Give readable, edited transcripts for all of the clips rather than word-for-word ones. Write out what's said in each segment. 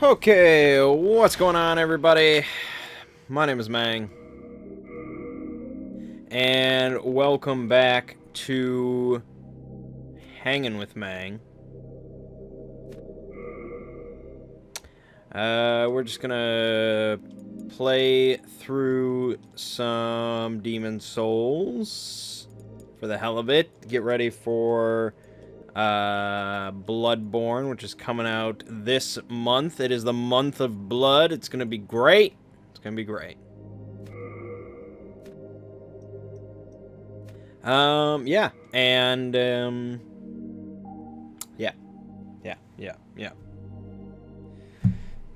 Okay, what's going on, everybody? My name is Mangg, and welcome back to Hanging with Mangg. We're just gonna play through some Demon Souls for the hell of it. Get ready for Bloodborne, which is coming out this month. It is the month of blood. It's gonna be great. It's gonna be great. Yeah, and yeah.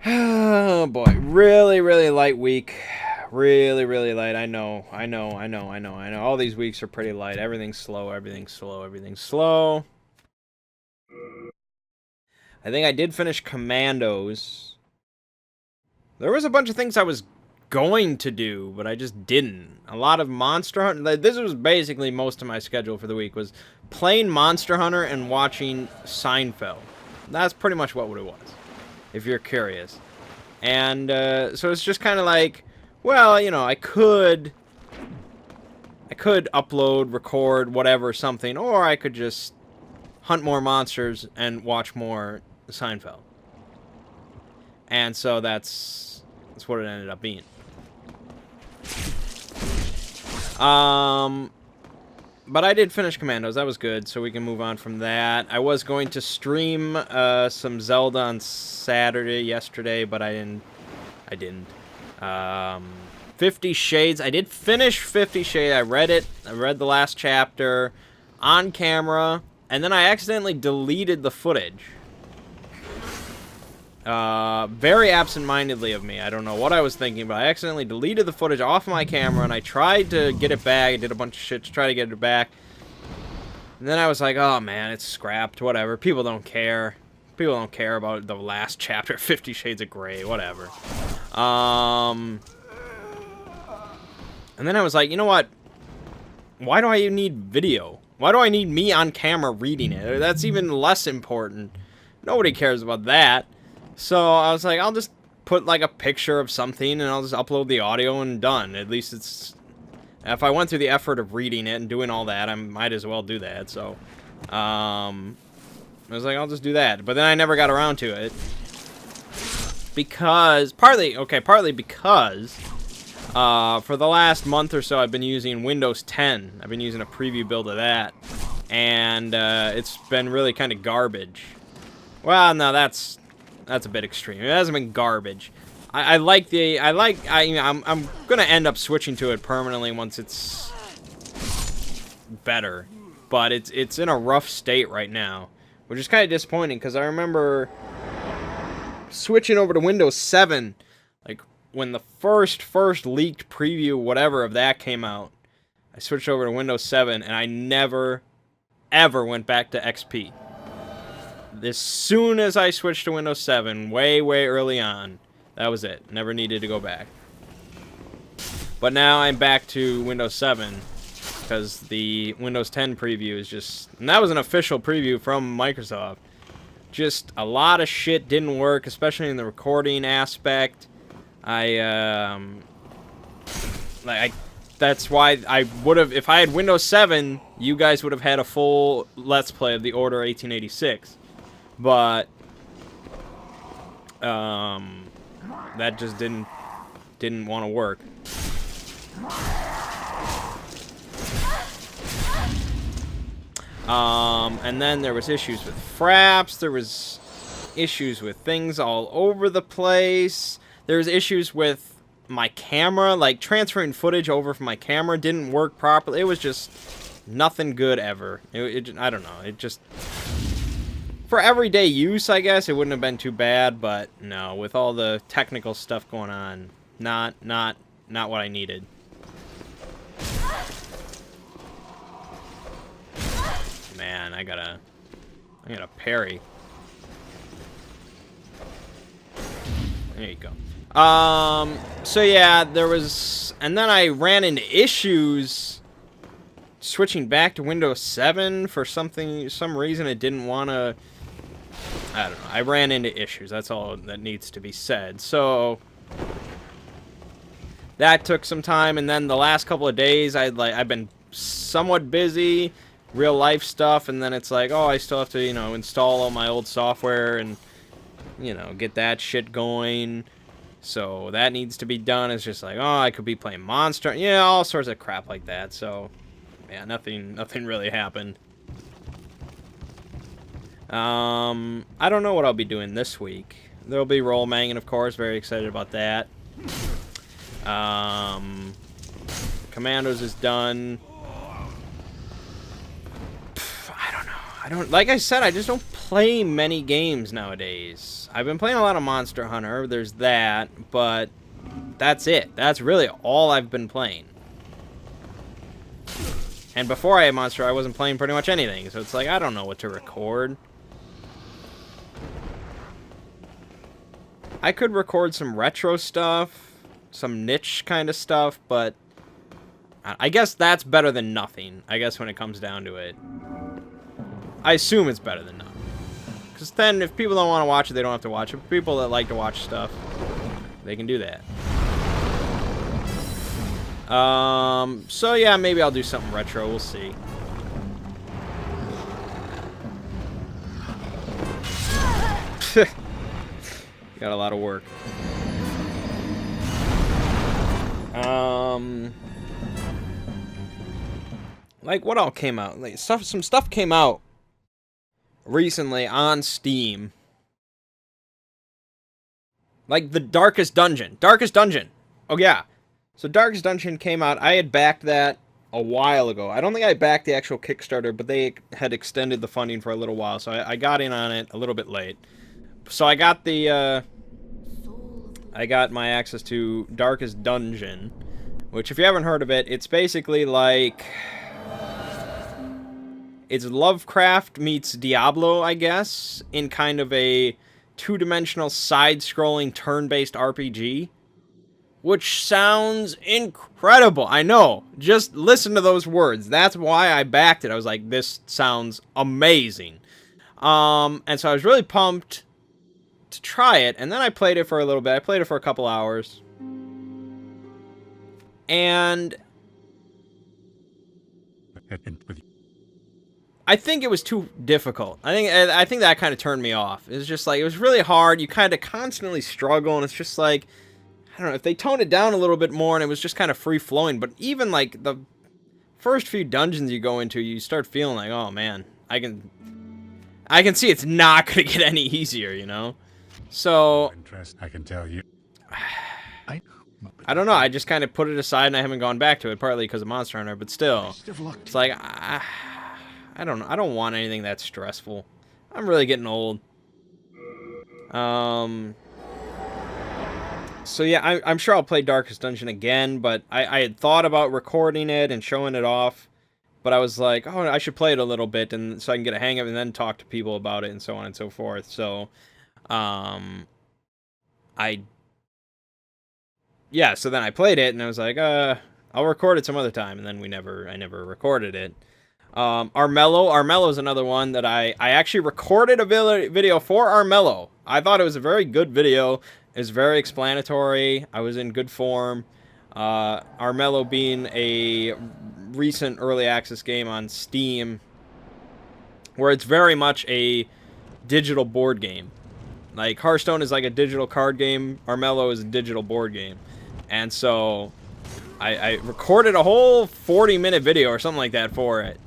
Oh boy, really light week. Really light. I know. All these weeks are pretty light. Everything's slow. I think I did finish Commandos. There was a bunch of things I was going to do, but I just didn't. A lot of Monster Hunter. This was basically most of my schedule for the week, was playing Monster Hunter and watching Seinfeld. That's pretty much what it was, if you're curious. And so it's just kind of like, well, you know, I could upload, record, whatever, something, or I could just hunt more monsters and watch more Seinfeld. And so that's what it ended up being. But I did finish Commandos. That was good, so we can move on from that. I was going to stream some Zelda on yesterday, but I didn't. 50 Shades. I did finish 50 Shades. I read it. I read the last chapter on camera, and then I accidentally deleted the footage. Very absent-mindedly of me. I don't know what I was thinking, but I accidentally deleted the footage off my camera, and I tried to get it back. I did a bunch of shit to try to get it back. And then I was like, oh man, it's scrapped, whatever. People don't care. People don't care about the last chapter, 50 Shades of Grey, whatever. And then I was like, you know what? Why do I even need video? Why do I need me on camera reading it? That's even less important. Nobody cares about that. So I was like, I'll just put like a picture of something and I'll just upload the audio and done. At least it's... If I went through the effort of reading it and doing all that, I might as well do that. So, I was like, I'll just do that. But then I never got around to it. Because, partly because, for the last month or so, I've been using Windows 10. I've been using a preview build of that. And, it's been really kind of garbage. Well, no, that's a bit extreme. It hasn't been garbage. I'm gonna end up switching to it permanently once it's better. But it's in a rough state right now, which is kind of disappointing because I remember switching over to Windows 7, like when the first leaked preview, whatever of that came out. I switched over to Windows 7 and I never ever went back to XP. As soon as I switched to Windows 7, way early on, that was it. Never needed to go back. But now I'm back to Windows 7 because the Windows 10 preview is just... And that was an official preview from Microsoft. Just a lot of shit didn't work, especially in the recording aspect. That's why I would have... If I had Windows 7, you guys would have had a full Let's Play of the Order 1886. But that just didn't want to work. And then there was issues with fraps. There was issues with things all over the place. There was issues with my camera, like transferring footage over from my camera didn't work properly. It was just nothing good ever. I don't know. It just... For everyday use, I guess, it wouldn't have been too bad, but no, with all the technical stuff going on, not what I needed. Man, I gotta parry. There you go. So yeah, there was, and then I ran into issues switching back to Windows 7 for some reason. It didn't want to I don't know. I ran into issues. That's all that needs to be said. So that took some time, and then the last couple of days, I've been somewhat busy, real life stuff, and then it's like, oh, I still have to, you know, install all my old software and, you know, get that shit going. So that needs to be done. It's just like, oh, I could be playing Monster, yeah, all sorts of crap like that. So yeah, nothing really happened. I don't know what I'll be doing this week. There'll be role manging, of course. Very excited about that. Commandos is done. I don't, like I said, I just don't play many games nowadays. I've been playing a lot of Monster Hunter, there's that, but that's it. That's really all I've been playing. And before I had Monster, I wasn't playing pretty much anything, so it's like, I don't know what to record. I could record some retro stuff, some niche kind of stuff, but I guess that's better than nothing, I guess, when it comes down to it. I assume it's better than nothing. Because then, if people don't want to watch it, they don't have to watch it. People that like to watch stuff, they can do that. So yeah, maybe I'll do something retro. We'll see. Got a lot of work. Like, what all came out? Like, some stuff came out recently on Steam. Like the Darkest Dungeon. Darkest Dungeon. Oh, yeah. So Darkest Dungeon came out. I had backed that a while ago. I don't think I backed the actual Kickstarter, but they had extended the funding for a little while, so I got in on it a little bit late. So I got the, I got my access to Darkest Dungeon, which, if you haven't heard of it, it's basically like, it's Lovecraft meets Diablo, I guess, in kind of a two-dimensional side-scrolling turn-based RPG, which sounds incredible. I know. Just listen to those words. That's why I backed it. I was like, this sounds amazing. And so I was really pumped to try it, and then I played it for a little bit. I played it for a couple hours. And I think it was too difficult. I think that kind of turned me off. It was just like, it was really hard. You kind of constantly struggle, and it's just like, I don't know, if they toned it down a little bit more and it was just kind of free-flowing, but even like the first few dungeons you go into, you start feeling like, oh man, I can see it's not going to get any easier, you know? So I can tell you. I don't know, I just kind of put it aside and I haven't gone back to it, partly because of Monster Hunter, but still. It's like, I don't know, I don't want anything that stressful. I'm really getting old. So yeah, I'm sure I'll play Darkest Dungeon again, but I had thought about recording it and showing it off, but I was like, oh, I should play it a little bit, and so I can get a hang of it and then talk to people about it and so on and so forth. So, yeah, so then I played it and I was like, I'll record it some other time, and then I never recorded it. Armello is another one that I actually recorded a video for Armello. I thought it was a very good video. It's very explanatory. I was in good form. Armello being a recent early access game on Steam, where it's very much a digital board game. Like, Hearthstone is like a digital card game. Armello is a digital board game. And so I recorded a whole 40-minute video or something like that for it.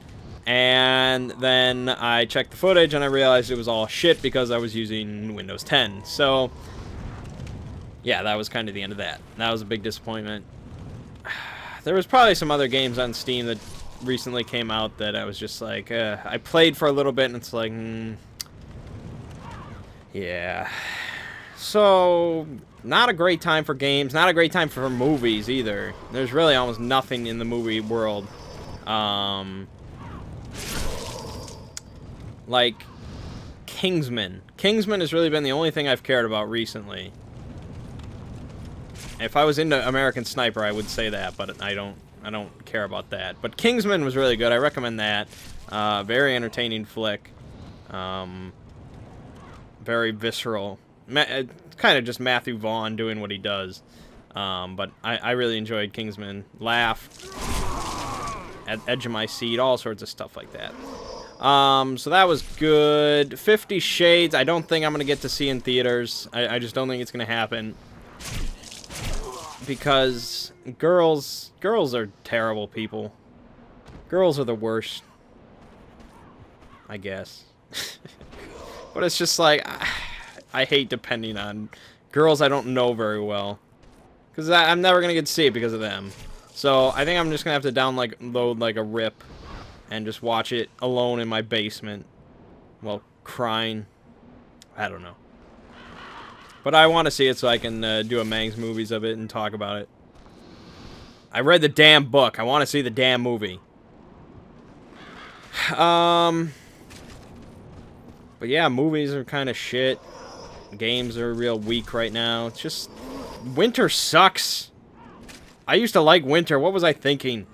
And then I checked the footage and I realized it was all shit because I was using Windows 10. So yeah, that was kind of the end of that. That was a big disappointment. There was probably some other games on Steam that recently came out that I was just like, I played for a little bit and it's like, yeah. So, not a great time for games, not a great time for movies either. There's really almost nothing in the movie world. Like Kingsman. Kingsman has really been the only thing I've cared about recently. If I was into American Sniper, I would say that, but I don't care about that. But Kingsman was really good. I recommend that. Very entertaining flick. very visceral. Kind of just Matthew Vaughn doing what he does. But I really enjoyed Kingsman. Laugh. At Edge of My Seat, all sorts of stuff like that. So that was good. 50 Shades, I don't think I'm going to get to see in theaters. I just don't think it's going to happen. Because girls are terrible people. Girls are the worst. I guess. But it's just like, I hate depending on girls I don't know very well. Because I'm never going to get to see it because of them. So I think I'm just going to have to download like a rip. And just watch it alone in my basement. While crying. I don't know. But I want to see it so I can do a Mangg's movies of it and talk about it. I read the damn book. I want to see the damn movie. But yeah, movies are kind of shit. Games are real weak right now. It's just... winter sucks. I used to like winter. What was I thinking?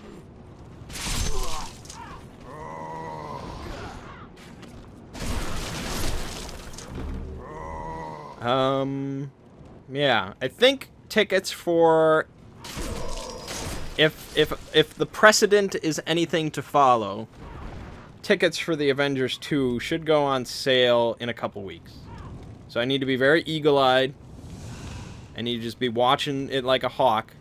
Yeah, I think tickets for if the precedent is anything to follow, tickets for the Avengers 2 should go on sale in a couple weeks. So I need to be very eagle-eyed. I need to just be watching it like a hawk,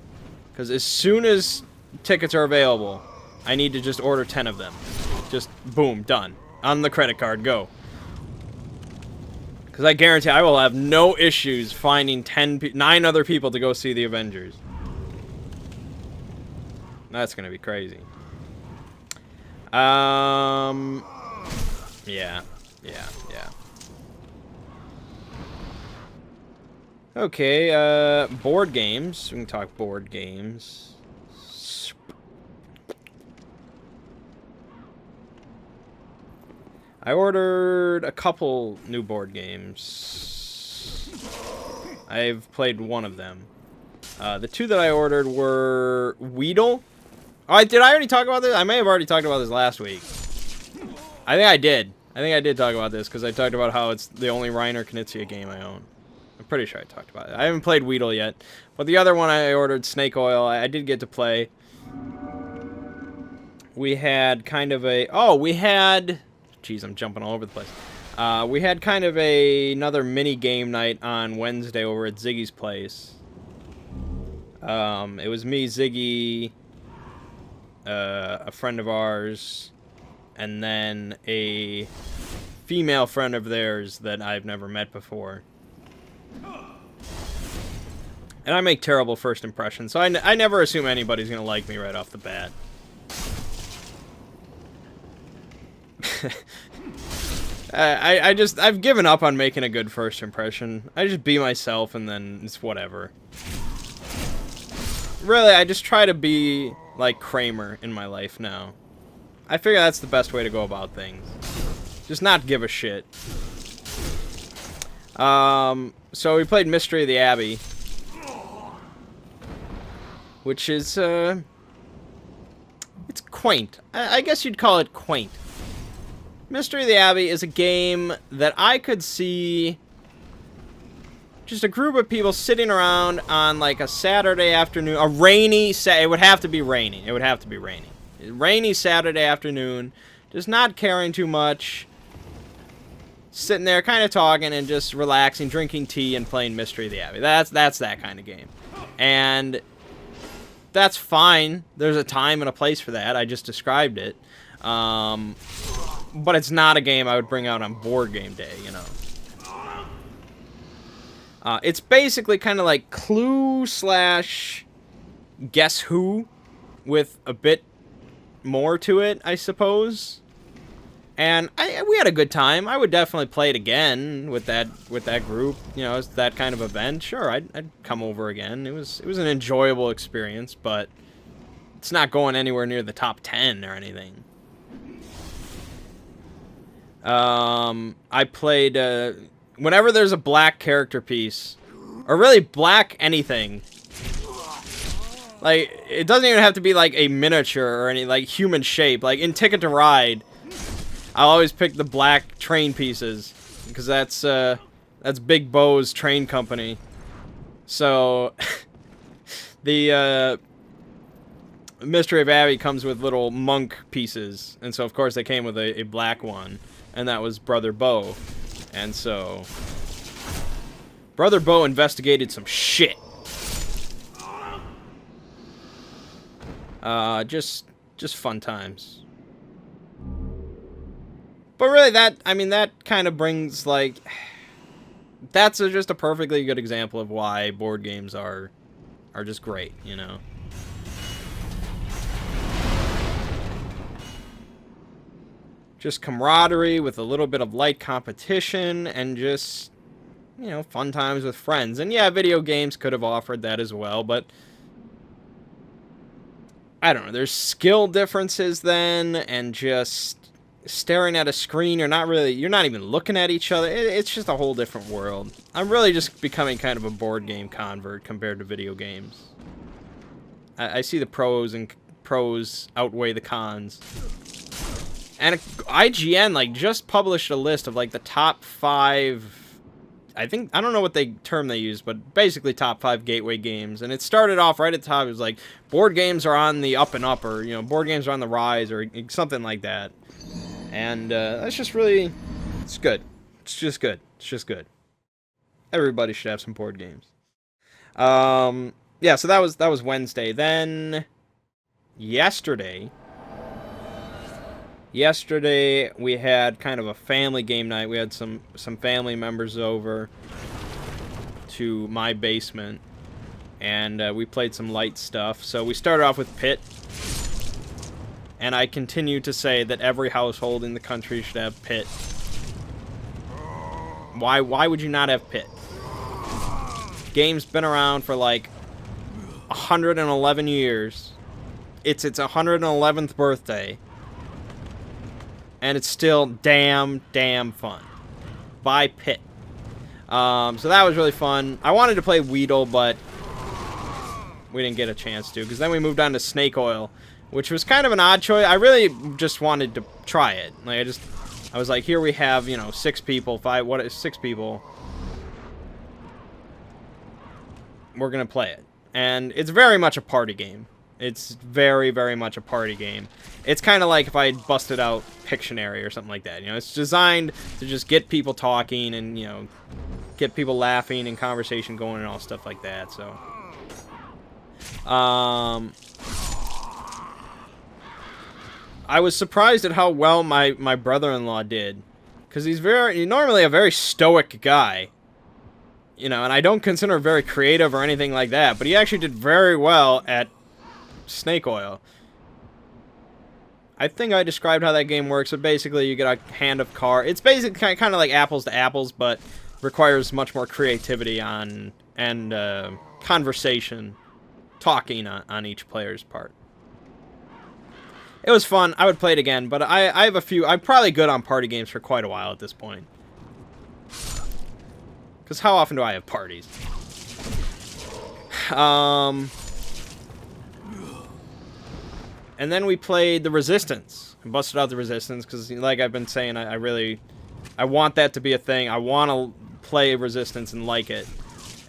because as soon as tickets are available, I need to just order 10 of them. Just boom, done. On the credit card, go. Because I guarantee I will have no issues finding 9 other people to go see the Avengers. That's going to be crazy. Yeah. Okay, board games. We can talk board games. I ordered a couple new board games. I've played one of them. The 2 that I ordered were Rydell. Oh, did I already talk about this? I may have already talked about this last week. I think I did. I think I did talk about this because I talked about how it's the only Reiner Knizia game I own. I'm pretty sure I talked about it. I haven't played Rydell yet. But the other one I ordered, Snake Oil, I did get to play. We had kind of a... Oh, we had... Jeez, I'm jumping all over the place. We had kind of another mini game night on Wednesday over at Ziggy's place. It was me, Ziggy, a friend of ours, and then a female friend of theirs that I've never met before. And I make terrible first impressions, so I never assume anybody's gonna like me right off the bat. I've given up on making a good first impression. I just be myself and then it's whatever. Really, I just try to be like Kramer in my life now. I figure that's the best way to go about things. Just not give a shit. So we played Mystery of the Abbey. Which is, it's quaint. I guess you'd call it quaint. Mystery of the Abbey is a game that I could see just a group of people sitting around on like a Saturday afternoon, a rainy it would have to be rainy. It would have to be rainy. Rainy Saturday afternoon, just not caring too much, sitting there kind of talking and just relaxing, drinking tea and playing Mystery of the Abbey. That's that kind of game. And that's fine. There's a time and a place for that. I just described it. But it's not a game I would bring out on board game day, you know. It's basically kind of like Clue / Guess Who with a bit more to it, I suppose. And we had a good time. I would definitely play it again with that group. You know, it's that kind of event. Sure, I'd come over again. It was an enjoyable experience, but it's not going anywhere near the top 10 or anything. I played, whenever there's a black character piece, or really black anything, like, it doesn't even have to be, like, a miniature or any, like, human shape. Like, in Ticket to Ride, I'll always pick the black train pieces, because that's That's Big Bo's train company. So, the Mystery of Abby comes with little monk pieces. And so, of course, they came with a black one. And that was Brother Bo. And so, Brother Bo investigated some shit. Just fun times. But really, that kind of brings, like... That's just a perfectly good example of why board games are just great, you know? Just camaraderie with a little bit of light competition and just, you know, fun times with friends. And yeah, video games could have offered that as well, but I don't know. There's skill differences then, and just staring at a screen, you're not even looking at each other. It's just a whole different world. I'm really just becoming kind of a board game convert compared to video games. I see the pros outweigh the cons. And IGN, like, just published a list of, like, the top 5... I don't know what term they use, but basically top 5 gateway games. And it started off right at the top. It was like, board games are on the up and up, or, you know, board games are on the rise, or something like that. And that's just really... It's good. It's just good. It's just good. Everybody should have some board games. Yeah, so that was Wednesday. Then... Yesterday, we had kind of a family game night. We had some family members over to my basement, and we played some light stuff. So we started off with Pit, and I continue to say that every household in the country should have Pit. Why would you not have Pit? Game's been around for like 111 years. It's its 111th birthday. And it's still damn fun. Buy Pit. So that was really fun. I wanted to play Weedle, but we didn't get a chance to, because then we moved on to Snake Oil, which was kind of an odd choice. I really just wanted to try it. Like, I was like, here we have, you know, 6 people, 6 people. We're gonna play it. And it's very much a party game. It's very much a party game. It's kind of like if I busted out Pictionary or something like that. You know, it's designed to just get people talking and, you know, get people laughing and conversation going and all stuff like that. So, I was surprised at how well my brother-in-law did, because he's normally a very stoic guy. You know, and I don't consider him very creative or anything like that, but he actually did very well at Snake Oil. I think I described how that game works, but basically you get a hand of cards. It's basically kind of like apples to apples, but requires much more creativity and conversation, talking on each player's part. It was fun. I would play it again, but I have a few... I'm probably good on party games for quite a while at this point. Because how often do I have parties? And then we played the Resistance. I busted out the Resistance because, like I've been saying, I want that to be a thing. I want to play Resistance and like it.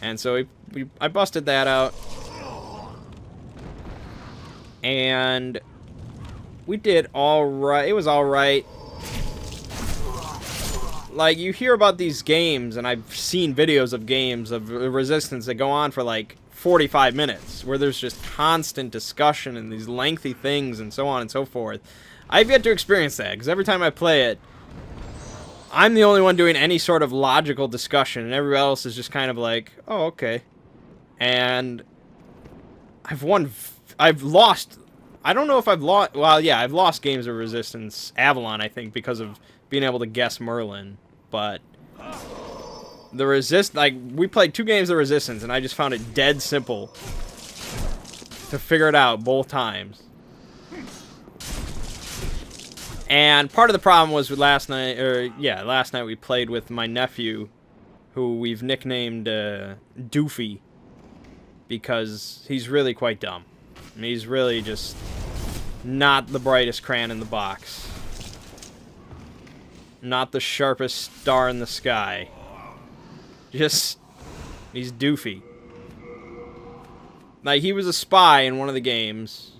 And so I busted that out. And we did alright. It was alright. Like, you hear about these games, and I've seen videos of games of Resistance that go on for like 45 minutes, where there's just constant discussion and these lengthy things and so on and so forth. I've yet to experience that, because every time I play it, I'm the only one doing any sort of logical discussion, and everybody else is just kind of like, oh, okay. And I've lost, I don't know if I've lost, well, yeah, I've lost games of Resistance, Avalon, I think, because of being able to guess Merlin, but we played 2 games of Resistance, and I just found it dead simple to figure it out both times. And part of the problem was with last night we played with my nephew, who we've nicknamed Doofy, because he's really quite dumb. I mean, he's really just not the brightest crayon in the box. Not the sharpest star in the sky. Just, he's doofy. Like, he was a spy in one of the games.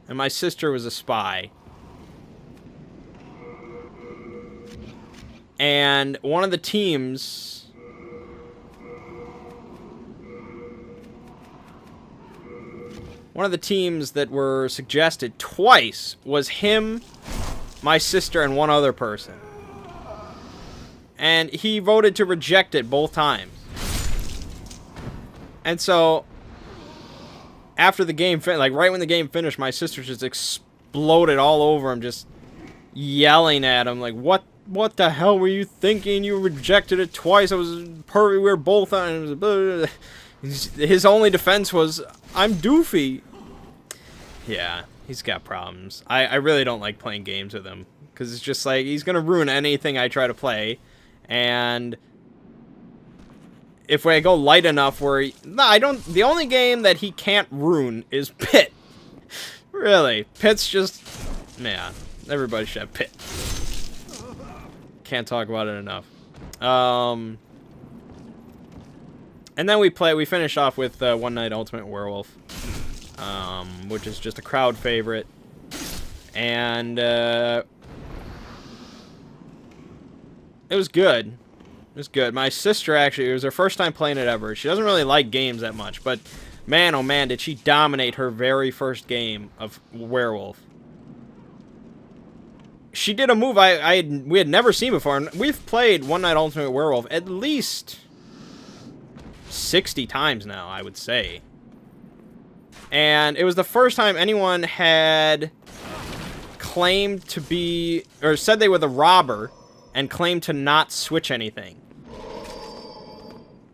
And my sister was a spy. And one of the teams... One of the teams that were suggested twice was him, my sister, and one other person. And he voted to reject it both times. And so, after the game, like right when the game finished, my sister just exploded all over him, just yelling at him, like, what the hell were you thinking? You rejected it twice. It was perfect. We were both on it. His only defense was, I'm doofy. Yeah, he's got problems. I really don't like playing games with him, because it's just like, he's going to ruin anything I try to play. And if I go light enough where the only game that he can't ruin is Pit. Really. Pit's just, man, everybody should have Pit. Can't talk about it enough. And then we finish off with One Night Ultimate Werewolf, which is just a crowd favorite. And it was good. It was good. My sister, actually, it was her first time playing it ever. She doesn't really like games that much, but man, oh man, did she dominate her very first game of Werewolf. She did a move we had never seen before, and we've played One Night Ultimate Werewolf at least 60 times now, I would say. And it was the first time anyone had claimed to be, or said they were the robber, and claimed to not switch anything.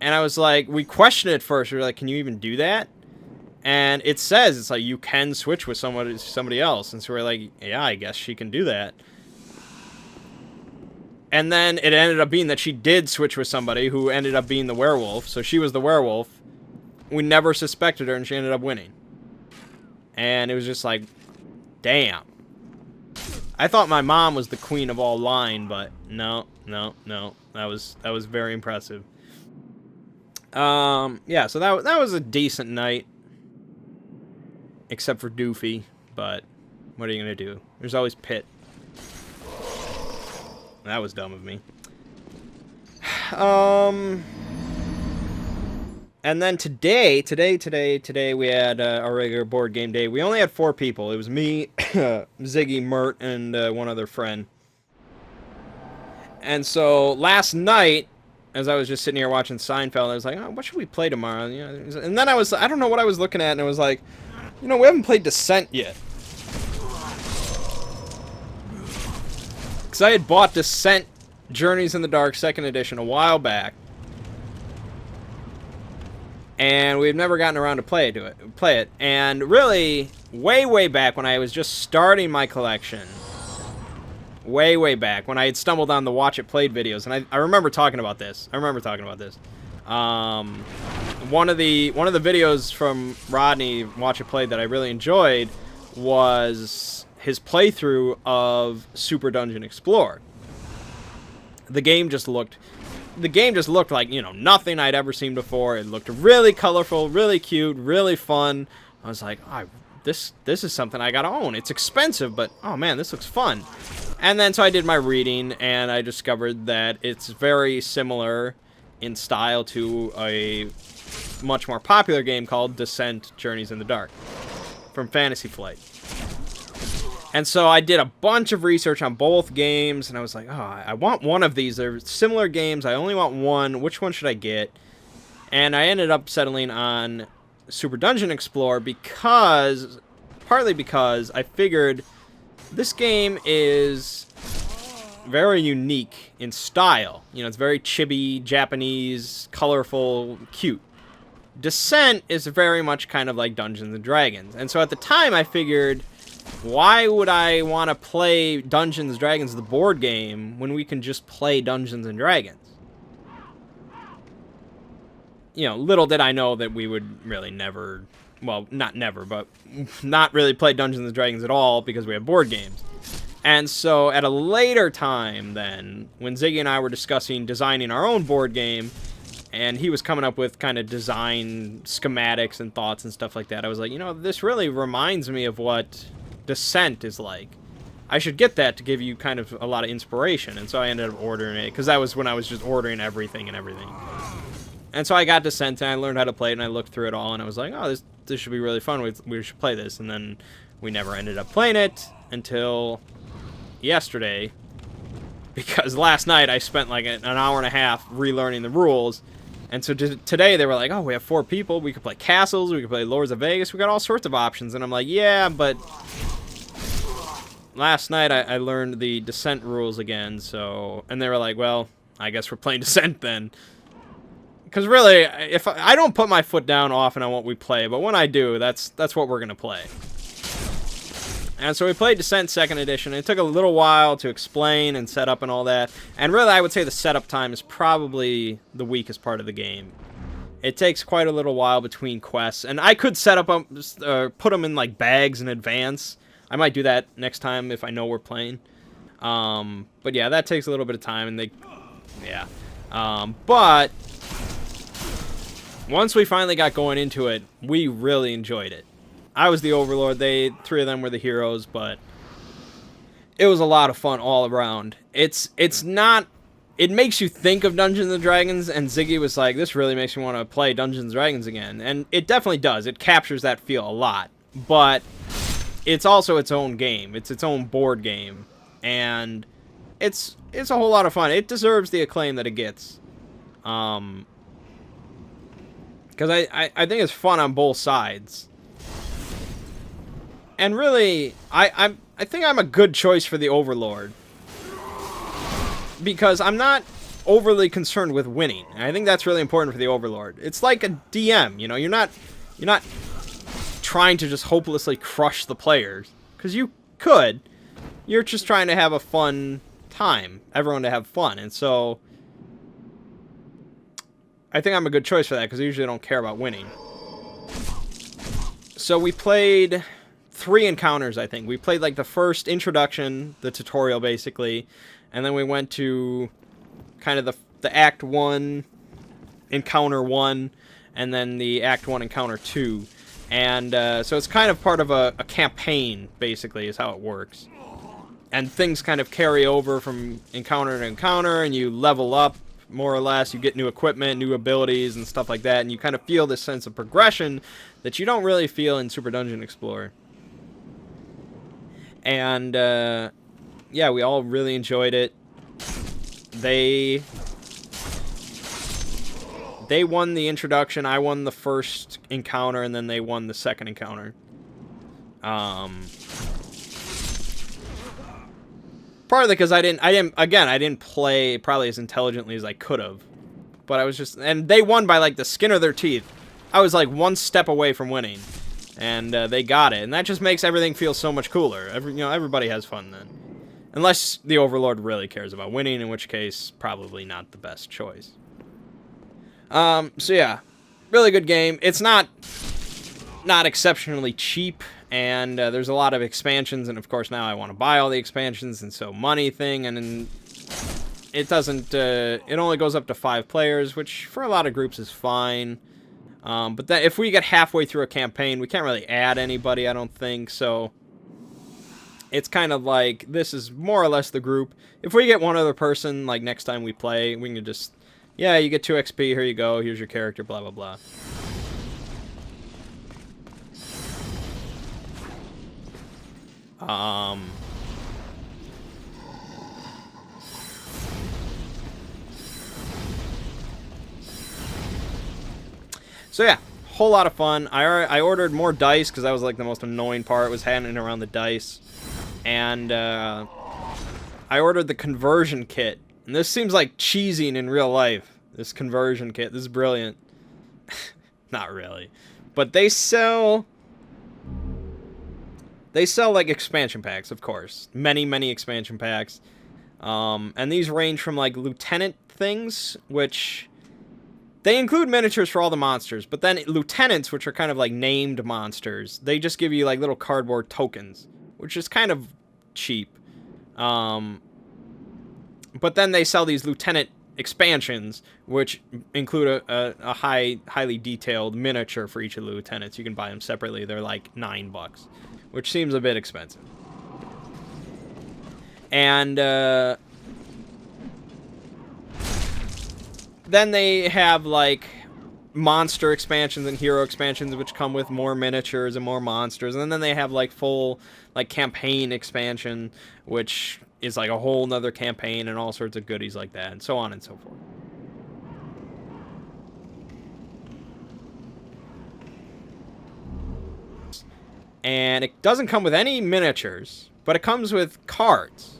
And I was like, we questioned it first. We were like, can you even do that? And it says, it's like, you can switch with somebody else. And so we're like, yeah, I guess she can do that. And then it ended up being that she did switch with somebody who ended up being the werewolf. So she was the werewolf. We never suspected her, and she ended up winning. And it was just like, damn. I thought my mom was the queen of all line, but no. That was very impressive. Yeah, so that was a decent night. Except for Doofy, but what are you gonna do? There's always Pit. That was dumb of me. And then today we had our regular board game day. We only had 4 people. It was me, Ziggy, Mert, and one other friend. And so last night, as I was just sitting here watching Seinfeld, I was like, oh, what should we play tomorrow? You know, and then I don't know what I was looking at, and I was like, you know, we haven't played Descent yet. Because I had bought Descent Journeys in the Dark 2nd edition a while back. And we've never gotten around to play it. And really, way back when I was just starting my collection, way back when I had stumbled on the Watch It Played videos, and I remember talking about this. One of the videos from Rodney, Watch It Played, that I really enjoyed was his playthrough of Super Dungeon Explorer. The game just looked like, you know, nothing I'd ever seen before. It looked really colorful, really cute, really fun. I was like, oh, this is something I gotta own. It's expensive, but oh man, this looks fun. And then so I did my reading, and I discovered that it's very similar in style to a much more popular game called Descent Journeys in the Dark from Fantasy Flight. And so I did a bunch of research on both games, and I was like, oh, I want one of these. They're similar games. I only want one. Which one should I get? And I ended up settling on Super Dungeon Explorer partly because I figured this game is very unique in style. You know, it's very chibi, Japanese, colorful, cute. Descent is very much kind of like Dungeons and Dragons. And so at the time I figured, why would I want to play Dungeons & Dragons, the board game, when we can just play Dungeons & Dragons? You know, little did I know that we would really never, well, not never, but not really play Dungeons & Dragons at all because we have board games. And so at a later time then, when Ziggy and I were discussing designing our own board game, and he was coming up with kind of design schematics and thoughts and stuff like that, I was like, you know, this really reminds me of what Descent is like. I should get that to give you kind of a lot of inspiration. And so I ended up ordering it, because that was when I was just ordering everything and everything. And so I got Descent, and I learned how to play it, and I looked through it all, and I was like, oh, this should be really fun. We should play this. And then we never ended up playing it until yesterday, because last night I spent like an hour and a half relearning the rules. And so today they were like, oh, we have 4 people. We could play Castles. We could play Lords of Vegas. We got all sorts of options. And I'm like, yeah, but last night I learned the Descent rules again. So, and they were like, well, I guess we're playing Descent then. Because really, if I don't put my foot down often on what we play, but when I do, that's what we're going to play. And so we played Descent 2nd Edition. It took a little while to explain and set up and all that. And really, I would say the setup time is probably the weakest part of the game. It takes quite a little while between quests. And I could set up, put them in like bags in advance. I might do that next time if I know we're playing. But yeah, that takes a little bit of time. And but once we finally got going into it, we really enjoyed it. I was the Overlord. 3 of them were the heroes, but it was a lot of fun all around. It's not... It makes you think of Dungeons & Dragons, and Ziggy was like, this really makes me want to play Dungeons & Dragons again. And it definitely does. It captures that feel a lot. But it's also its own game. It's its own board game. And it's a whole lot of fun. It deserves the acclaim that it gets. Because I think it's fun on both sides. And really, I think I'm a good choice for the Overlord. Because I'm not overly concerned with winning. And I think that's really important for the Overlord. It's like a DM, you know, you're not trying to just hopelessly crush the players. Because you could. You're just trying to have a fun time. Everyone to have fun. And so I think I'm a good choice for that, because I usually don't care about winning. So we played 3 encounters, I think. We played like the first introduction, the tutorial basically, and then we went to kind of the Act 1, Encounter 1, and then the Act 1, Encounter 2. And so it's kind of part of a campaign, basically, is how it works. And things kind of carry over from encounter to encounter, and you level up, more or less. You get new equipment, new abilities, and stuff like that, and you kind of feel this sense of progression that you don't really feel in Super Dungeon Explorer. And, yeah, we all really enjoyed it. They won the introduction, I won the first encounter, and then they won the second encounter. Partly because I didn't play probably as intelligently as I could have. But I was just, and they won by like the skin of their teeth. I was like one step away from winning. And they got it. And that just makes everything feel so much cooler. Everybody has fun then. Unless the Overlord really cares about winning, in which case, probably not the best choice. So yeah, really good game. It's not exceptionally cheap, and there's a lot of expansions, and of course now I want to buy all the expansions, and so money thing, and then it doesn't, it only goes up to 5 players, which for a lot of groups is fine. But that if we get halfway through a campaign, we can't really add anybody, I don't think, so it's kind of like, this is more or less the group. If we get one other person, like next time we play, we can just, yeah, you get 2 XP, here you go, here's your character, blah, blah, blah. So yeah, whole lot of fun. I ordered more dice because that was like the most annoying part, was handing around the dice. And I ordered the conversion kit. And this seems like cheesing in real life. This conversion kit. This is brilliant. Not really. But they sell like expansion packs, of course. Many, many expansion packs. And these range from like lieutenant things, which they include miniatures for all the monsters, but then lieutenants, which are kind of like named monsters, they just give you like little cardboard tokens, which is kind of cheap. But then they sell these lieutenant expansions, which include a highly detailed miniature for each of the lieutenants. You can buy them separately. They're like $9, which seems a bit expensive. And then they have like monster expansions and hero expansions, which come with more miniatures and more monsters. And then they have like full like campaign expansion, which is like a whole nother campaign and all sorts of goodies like that, and so on and so forth. And it doesn't come with any miniatures, but it comes with cards.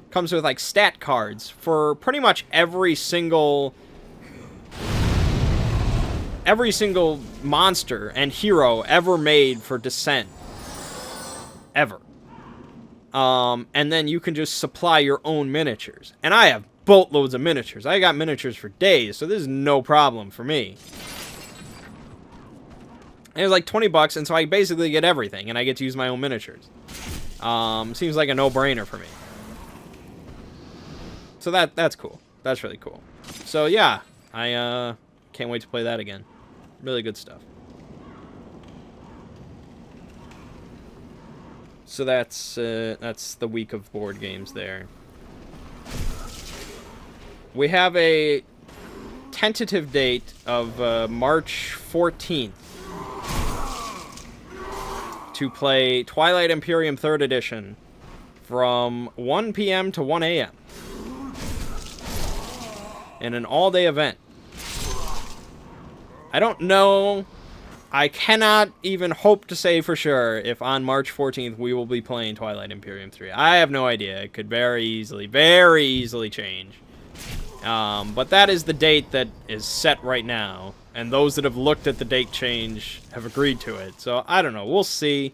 It comes with like stat cards for pretty much every single monster and hero ever made for Descent. Ever. And then you can just supply your own miniatures. And I have boatloads of miniatures. I got miniatures for days, so this is no problem for me. And it's like $20, and so I basically get everything, and I get to use my own miniatures. Seems like a no-brainer for me. So that's cool. That's really cool. So yeah, I can't wait to play that again. Really good stuff. So that's the week of board games there. We have a tentative date of March 14th to play Twilight Imperium 3rd Edition from 1 p.m. to 1 a.m. in an all-day event. I don't know. I cannot even hope to say for sure if on March 14th we will be playing Twilight Imperium 3. I have no idea. It could very easily change. But that is the date that is set right now. And those that have looked at the date change have agreed to it. So, I don't know. We'll see.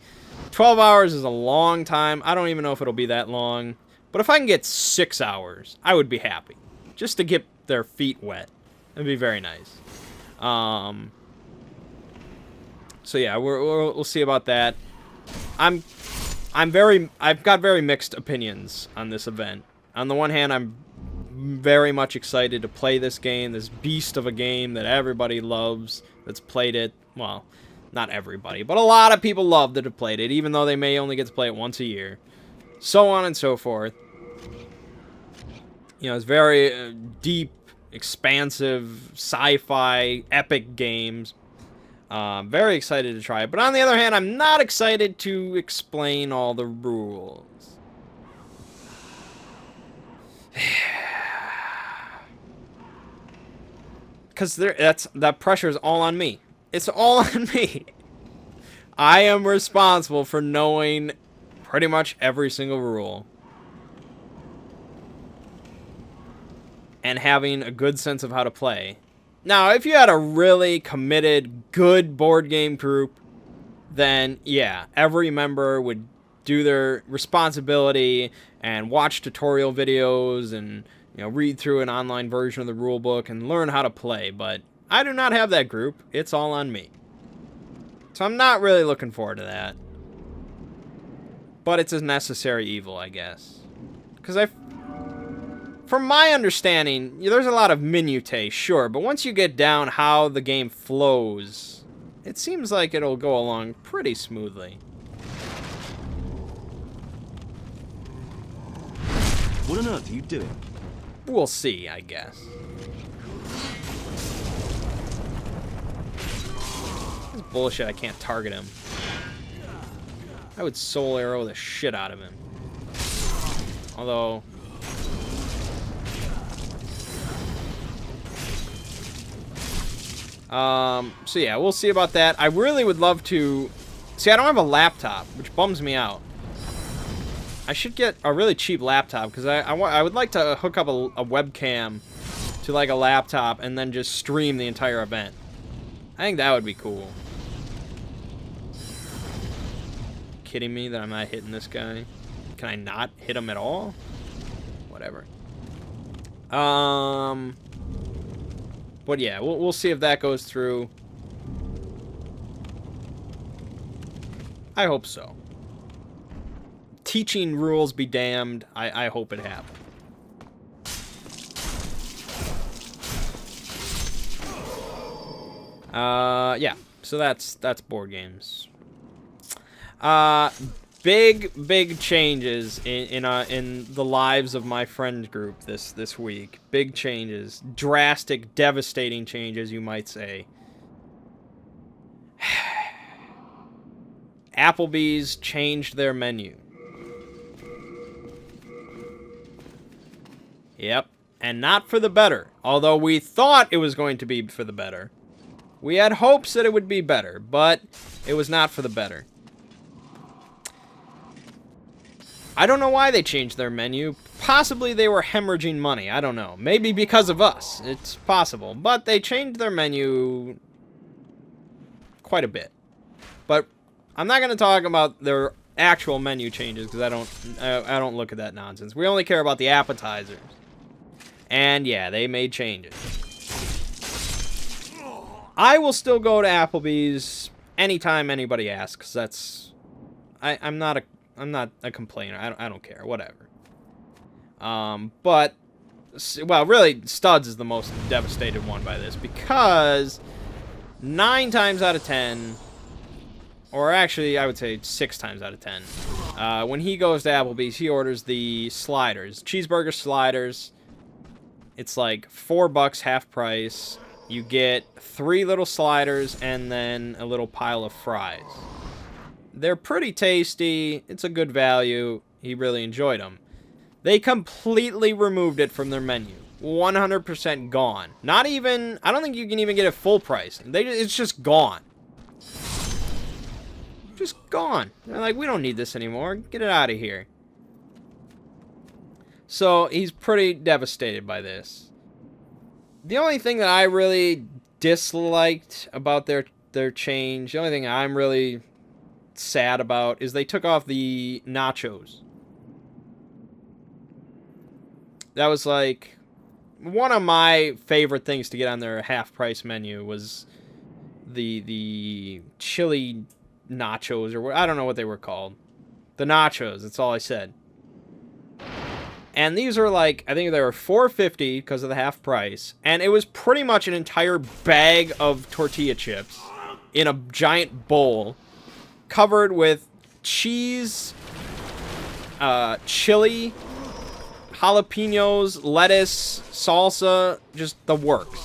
12 hours is a long time. I don't even know if it'll be that long. But if I can get 6 hours, I would be happy. Just to get their feet wet. It'd be very nice. So yeah, we'll see about that. I've got very mixed opinions on this event. On the one hand, I'm very much excited to play this game, this beast of a game that everybody loves, that's played it. Well, not everybody, but a lot of people love that have played it, even though they may only get to play it once a year. So on and so forth. You know, it's very deep, expansive, sci-fi, epic games. Very excited to try it. But on the other hand, I'm not excited to explain all the rules. Because that pressure is all on me. It's all on me. I am responsible for knowing pretty much every single rule. And having a good sense of how to play. Now, if you had a really committed, good board game group, then yeah, every member would do their responsibility and watch tutorial videos and, you know, read through an online version of the rule book and learn how to play. But I do not have that group. It's all on me. So I'm not really looking forward to that. But it's a necessary evil, I guess. Because from my understanding, there's a lot of minutiae, sure, but once you get down how the game flows, it seems like it'll go along pretty smoothly. What on earth are you doing? We'll see, I guess. This is bullshit, I can't target him. I would soul arrow the shit out of him. Although... so yeah, we'll see about that. I really would love to... See, I don't have a laptop, which bums me out. I should get a really cheap laptop, because I would like to hook up a webcam to, like, a laptop and then just stream the entire event. I think that would be cool. Kidding me that I'm not hitting this guy? Can I not hit him at all? Whatever. But yeah, we'll see if that goes through. I hope so. teaching rules be damned. I hope it happens. Yeah. So that's board games. Big changes in the lives of my friend group this week. Big changes, drastic, devastating changes, you might say. Applebee's changed their menu. Yep, and not for the better. Although we thought it was going to be for the better. We had hopes that it would be better, but it was not for the better. I don't know why they changed their menu. Possibly they were hemorrhaging money. I don't know. Maybe because of us. It's possible. But they changed their menu quite a bit. But I'm not going to talk about their actual menu changes because I don't look at that nonsense. We only care about the appetizers. And yeah, they made changes. I will still go to Applebee's anytime anybody asks. That's I'm not a complainer. I don't care. Whatever. But well, really, Studs is the most devastated one by this because 9 times out of 10, or actually, I would say 6 times out of 10, when he goes to Applebee's, he orders the sliders, cheeseburger sliders. It's like $4 half price. You get 3 little sliders and then a little pile of fries. They're pretty tasty. It's a good value. He really enjoyed them. They completely removed it from their menu. 100% gone. Not even, I don't think you can even get it full price. It's just gone. Just gone. They're like, we don't need this anymore. Get it out of here. So he's pretty devastated by this. The only thing that I really disliked about their change, the only thing I'm really sad about, is they took off the nachos. That was like one of my favorite things to get on their half-price menu was the chili nachos, or I don't know what they were called. The nachos, that's all I said. And these are like, I think they were $4.50 because of the half price. And it was pretty much an entire bag of tortilla chips in a giant bowl covered with cheese, chili, jalapenos, lettuce, salsa, just the works.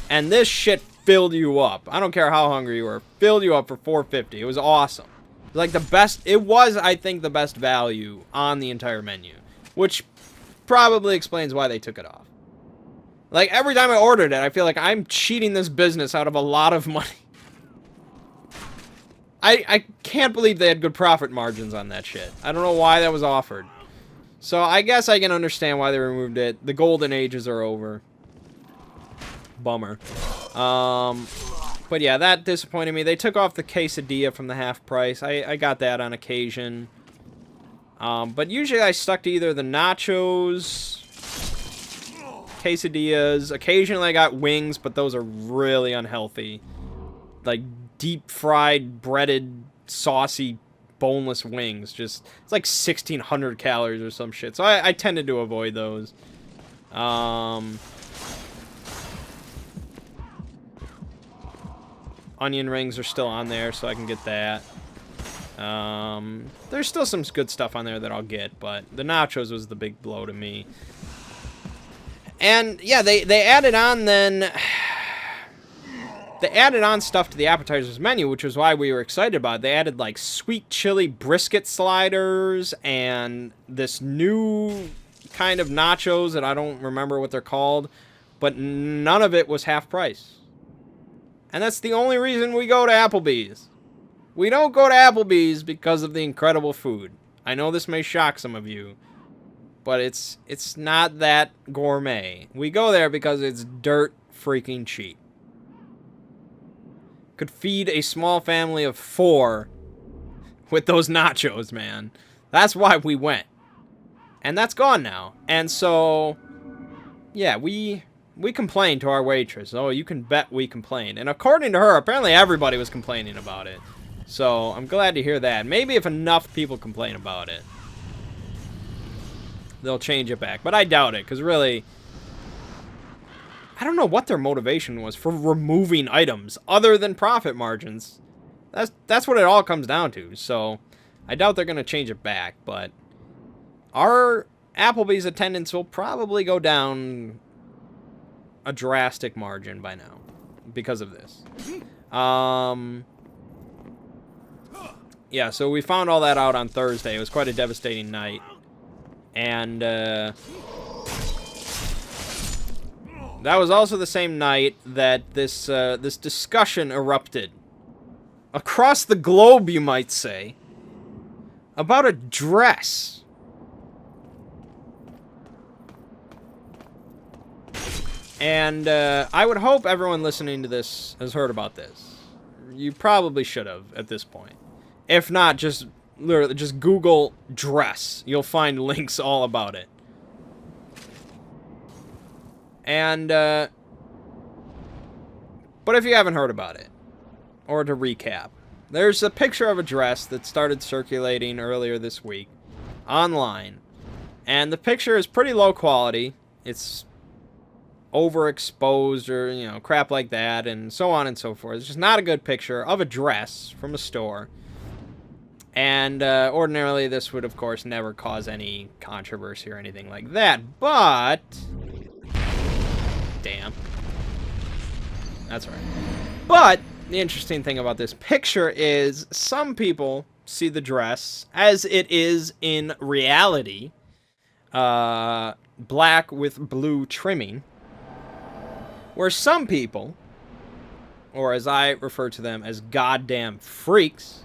And this shit filled you up. I don't care how hungry you were. Filled you up for $4.50. It was awesome. It was like the best. It was, I think, the best value on the entire menu, which probably explains why they took it off. Like, every time I ordered it, I feel like I'm cheating this business out of a lot of money. I can't believe they had good profit margins on that shit. I don't know why that was offered. So I guess I can understand why they removed it. The golden ages are over. Bummer. But yeah, that disappointed me. They took off the quesadilla from the half price. I got that on occasion. But usually I stuck to either the nachos, quesadillas. Occasionally I got wings, but those are really unhealthy. Like deep fried, breaded, saucy, boneless wings. Just, it's like 1,600 calories or some shit. So I tended to avoid those. Onion rings are still on there, so I can get that. There's still some good stuff on there that I'll get, but the nachos was the big blow to me. And yeah, they added on then. They added on stuff to the appetizers menu, which was why we were excited about it. They added like sweet chili brisket sliders and this new kind of nachos that I don't remember what they're called, but none of it was half price. And that's the only reason we go to Applebee's. We don't go to Applebee's because of the incredible food. I know this may shock some of you, but it's not that gourmet. We go there because it's dirt freaking cheap. Could feed a small family of 4 with those nachos, man. That's why we went. And that's gone now. And so, yeah, we complained to our waitress. Oh, you can bet we complained. And according to her, apparently everybody was complaining about it. So, I'm glad to hear that. Maybe if enough people complain about it. they'll change it back. But I doubt it, because really, I don't know what their motivation was for removing items other than profit margins. That's what it all comes down to. So I doubt they're going to change it back, but our Applebee's attendance will probably go down a drastic margin by now because of this. Yeah, so we found all that out on Thursday. It was quite a devastating night. And that was also the same night that this discussion erupted across the globe, you might say, about a dress. And I would hope everyone listening to this has heard about this. You probably should have at this point. If not, just literally just Google dress. You'll find links all about it. And but if you haven't heard about it, or to recap, there's a picture of a dress that started circulating earlier this week online. And the picture is pretty low quality. It's overexposed or, you know, crap like that, and so on and so forth. It's just not a good picture of a dress from a store. And ordinarily this would, of course, never cause any controversy or anything like that. But damn. That's right. But the interesting thing about this picture is some people see the dress as it is in reality. Black with blue trimming. Where some people, or as I refer to them as goddamn freaks,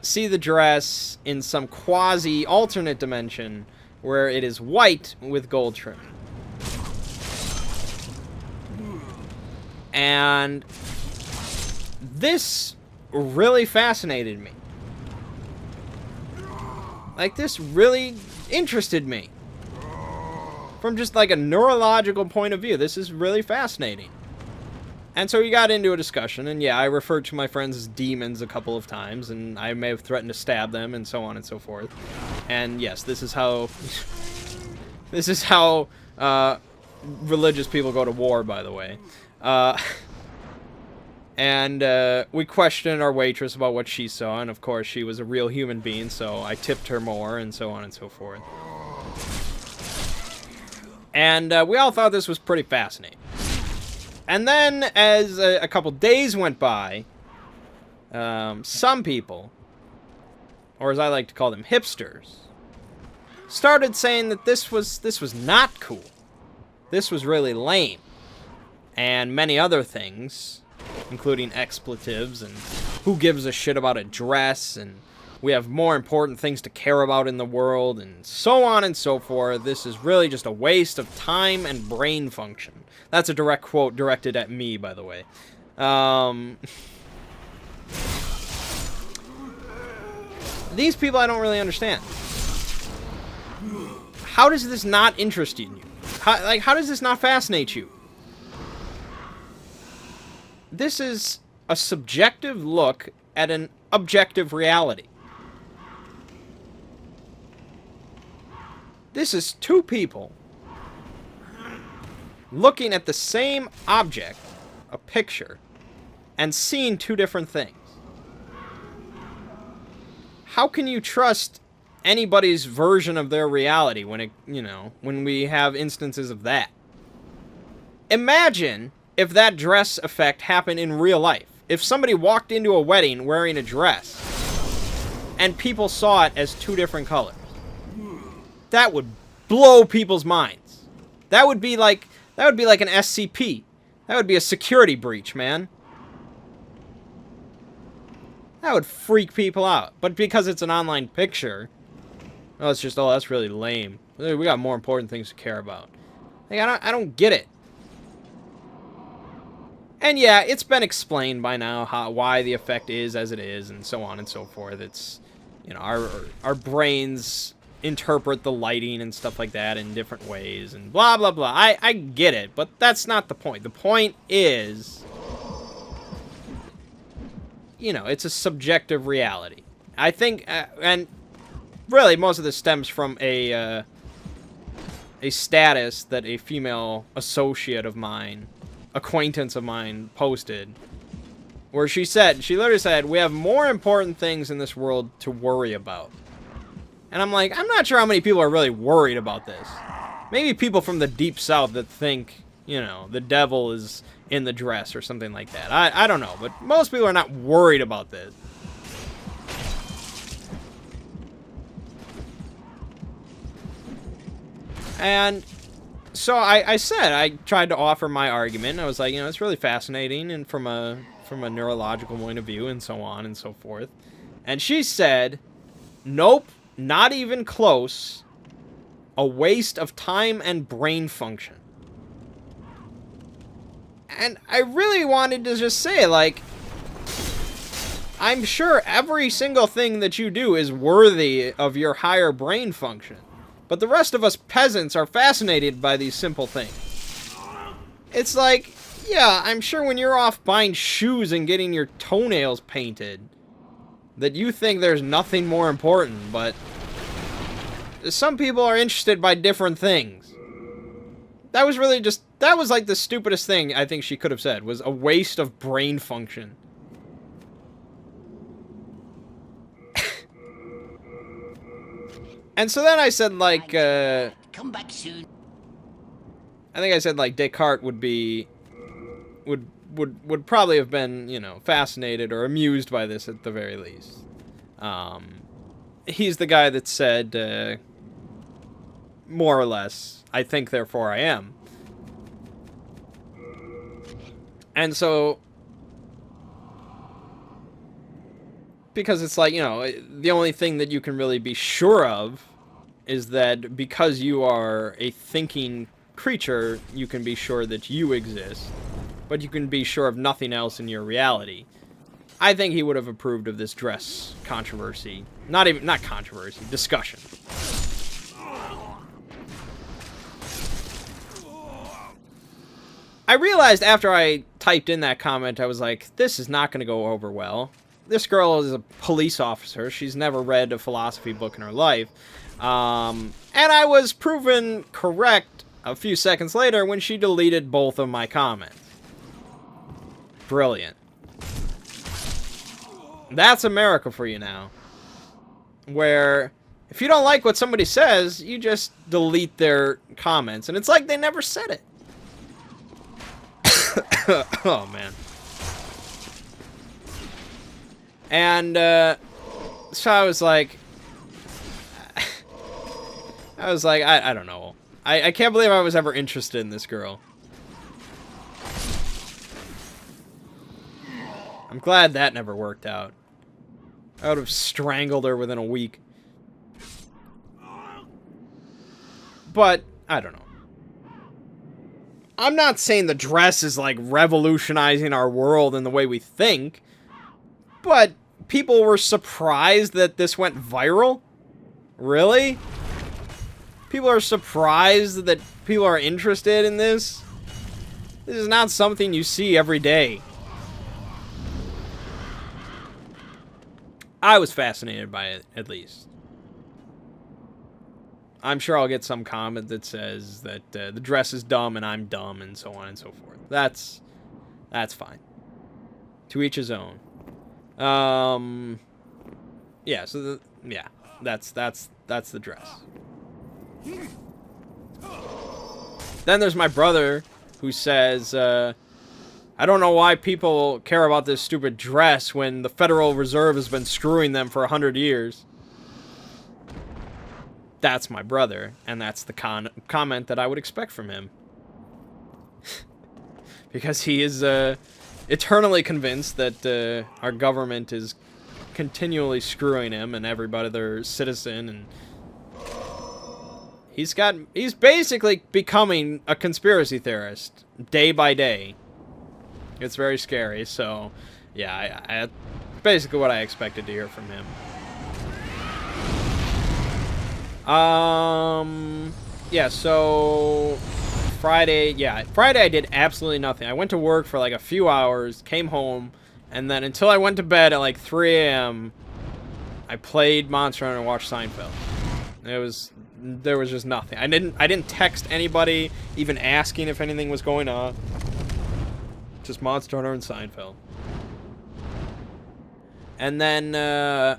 see the dress in some quasi-alternate dimension where it is white with gold trimming. And this really fascinated me. Like, this really interested me. From just like a neurological point of view, this is really fascinating. And so we got into a discussion, and yeah, I referred to my friends as demons a couple of times, and I may have threatened to stab them, and so on and so forth. And yes, this is how religious people go to war, by the way. And we questioned our waitress about what she saw, and of course she was a real human being, so I tipped her more, and so on and so forth. And we all thought this was pretty fascinating. And then, as a couple days went by, some people, or as I like to call them, hipsters, started saying that this was not cool. This was really lame. And many other things, including expletives, and who gives a shit about a dress, and we have more important things to care about in the world, and so on and so forth. This is really just a waste of time and brain function. That's a direct quote directed at me, by the way. These people I don't really understand. How does this not interest you? How does this not fascinate you? This is a subjective look at an objective reality. This is two people looking at the same object, a picture, and seeing two different things. How can you trust anybody's version of their reality when when we have instances of that? Imagine if that dress effect happened in real life. If somebody walked into a wedding wearing a dress and people saw it as two different colors. That would blow people's minds. That would be like an SCP. That would be a security breach, man. That would freak people out. But because it's an online picture, oh, it's just, oh, that's really lame. We got more important things to care about. Like, I don't get it. And yeah, it's been explained by now why the effect is as it is, and so on and so forth. It's, our brains interpret the lighting and stuff like that in different ways, and blah, blah, blah. I get it, but that's not the point. The point is, it's a subjective reality. I think, and really, most of this stems from a status that a female associate of mine, acquaintance of mine, posted, where she literally said, we have more important things in this world to worry about. And I'm like, I'm not sure how many people are really worried about this. Maybe people from the deep south that think, you know, the devil is in the dress or something like that. I don't know, but most people are not worried about this. And so I tried to offer my argument. I was like, you know, it's really fascinating and from a neurological point of view and so on and so forth. And she said, nope, not even close. A waste of time and brain function. And I really wanted to just say, like, I'm sure every single thing that you do is worthy of your higher brain function. But the rest of us peasants are fascinated by these simple things. It's like, yeah, I'm sure when you're off buying shoes and getting your toenails painted, that you think there's nothing more important, but some people are interested by different things. That was really just, that was like the stupidest thing I think she could have said, was a waste of brain function. And so then I said, like, come back soon. I think I said, like, Descartes would be, would probably have been, you know, fascinated or amused by this at the very least. He's the guy that said, more or less, I think, therefore I am. And so, because it's like, you know, the only thing that you can really be sure of is that because you are a thinking creature, you can be sure that you exist, but you can be sure of nothing else in your reality. I think he would have approved of this dress controversy. Not controversy, discussion. I realized after I typed in that comment, I was like, this is not going to go over well. This girl is a police officer. She's never read a philosophy book in her life. And I was proven correct a few seconds later when she deleted both of my comments. Brilliant. That's America for you now. Where if you don't like what somebody says, you just delete their comments. And it's like they never said it. Oh, man. And, so I was like, I don't know. I can't believe I was ever interested in this girl. I'm glad that never worked out. I would have strangled her within a week. But, I don't know. I'm not saying the dress is, like, revolutionizing our world in the way we think. But people were surprised that this went viral? Really? People are surprised that people are interested in this? This is not something you see every day. I was fascinated by it, at least. I'm sure I'll get some comment that says that the dress is dumb and I'm dumb and so on and so forth. That's fine. To each his own. Yeah, so that's the dress. Then there's my brother who says, I don't know why people care about this stupid dress when the Federal Reserve has been screwing them for 100 years. That's my brother, and that's the comment that I would expect from him. Because he is eternally convinced that our government is continually screwing him and everybody, their citizen, and he's basically becoming a conspiracy theorist day by day. It's very scary, so yeah, I basically what I expected to hear from him. Yeah, so Friday I did absolutely nothing. I went to work for like a few hours, came home, and then until I went to bed at like 3 a.m., I played Monster Hunter and watched Seinfeld. There was just nothing. I didn't text anybody even asking if anything was going on. Just Monster Hunter and Seinfeld. And then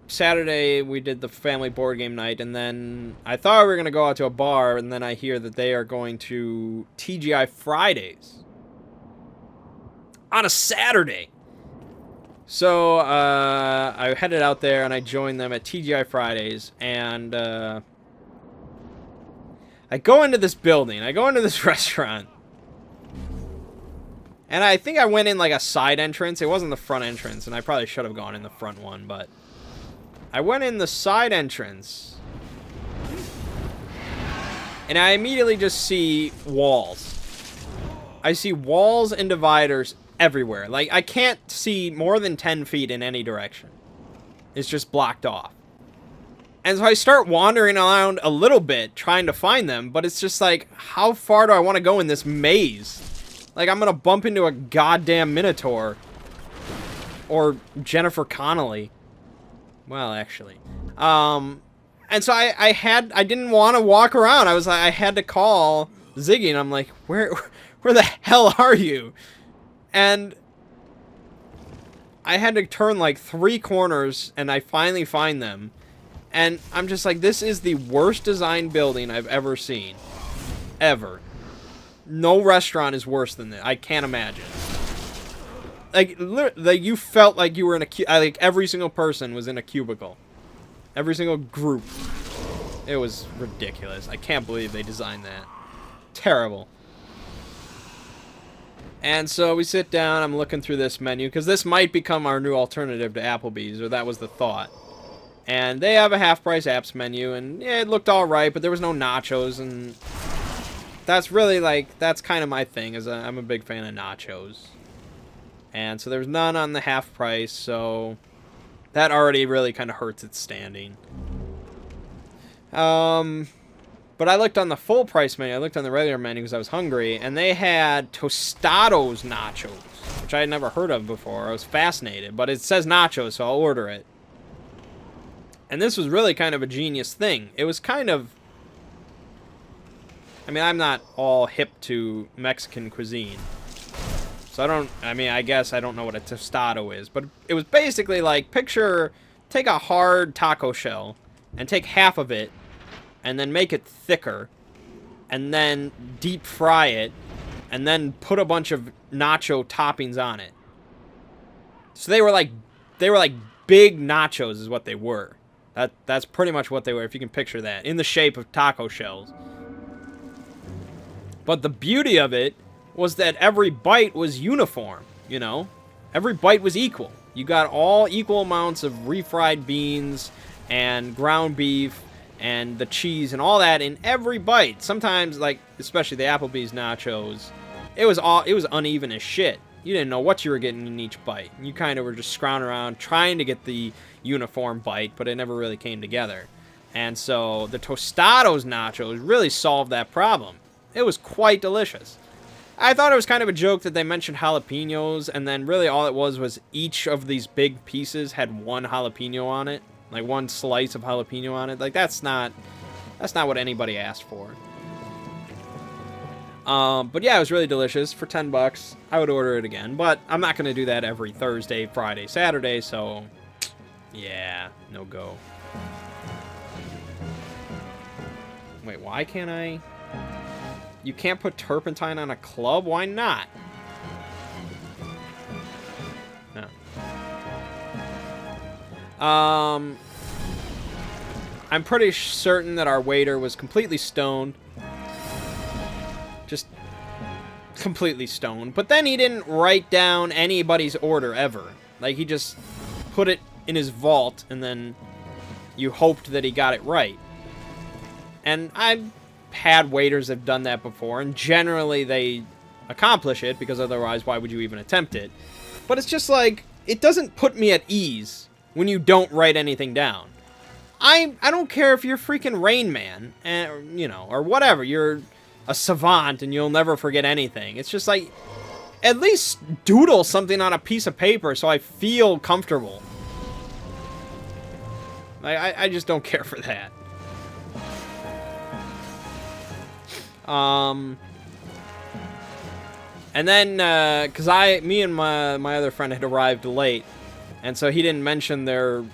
Saturday we did the family board game night, and then I thought we were going to go out to a bar, and then I hear that they are going to TGI Fridays on a Saturday. So I headed out there and I joined them at TGI Fridays, and I go into this building, I go into this restaurant, and I think I went in like a side entrance. It wasn't the front entrance, and I probably should have gone in the front one, but I went in the side entrance, and I immediately just see walls. I see walls and dividers everywhere. Like, I can't see more than 10 feet in any direction. It's just blocked off. And so I start wandering around a little bit trying to find them, but it's just like, how far do I want to go in this maze? Like, I'm going to bump into a goddamn Minotaur. Or Jennifer Connelly. Well, actually. And so I didn't want to walk around. I had to call Ziggy, and I'm like, where the hell are you? And I had to turn like 3 corners, and I finally find them. And I'm just like, this is the worst designed building I've ever seen. Ever. No restaurant is worse than this. I can't imagine. Like you felt like you were in like every single person was in a cubicle. Every single group. It was ridiculous. I can't believe they designed that. Terrible. And so we sit down, I'm looking through this menu, because this might become our new alternative to Applebee's, or that was the thought. And they have a half-price apps menu, and yeah, it looked alright, but there was no nachos, and that's really, like, that's kind of my thing, is I'm a big fan of nachos. And so there was none on the half price, so that already really kind of hurts its standing. But I looked on the full price menu, I looked on the regular menu because I was hungry, and they had Tostados nachos, which I had never heard of before. I was fascinated, but it says nachos, so I'll order it. And this was really kind of a genius thing. It was kind of... I mean, I'm not all hip to Mexican cuisine. So I guess I don't know what a tostado is, but it was basically like, take a hard taco shell, and take half of it, and then make it thicker, and then deep fry it, and then put a bunch of nacho toppings on it. So they were like big nachos is what they were. That's pretty much what they were, if you can picture that, in the shape of taco shells. But the beauty of it was that every bite was uniform, you know? Every bite was equal. You got all equal amounts of refried beans and ground beef and the cheese and all that in every bite. Sometimes, like, especially the Applebee's nachos, it was uneven as shit. You didn't know what you were getting in each bite. You kind of were just scrounging around trying to get the uniform bite, but it never really came together. And so the Tostados nachos really solved that problem. It was quite delicious. I thought it was kind of a joke that they mentioned jalapenos, and then really all it was each of these big pieces had one jalapeno on it. Like one slice of jalapeno on it. Like, that's not what anybody asked for. But yeah, it was really delicious. For $10, I would order it again. But I'm not going to do that every Thursday, Friday, Saturday, so yeah, no go. Wait, why can't I? You can't put turpentine on a club? Why not? No. I'm pretty certain that our waiter was completely stoned. Just completely stoned. But then he didn't write down anybody's order ever. Like, he just put it in his vault, and then you hoped that he got it right. And I've had waiters have done that before, and generally they accomplish it, because otherwise why would you even attempt it? But it's just like, it doesn't put me at ease when you don't write anything down. I don't care if you're freaking Rain Man, and, you know, or whatever, you're a savant and you'll never forget anything. It's just like, at least doodle something on a piece of paper so I feel comfortable. I just don't care for that. And then, because me and my other friend had arrived late, and so he didn't mention their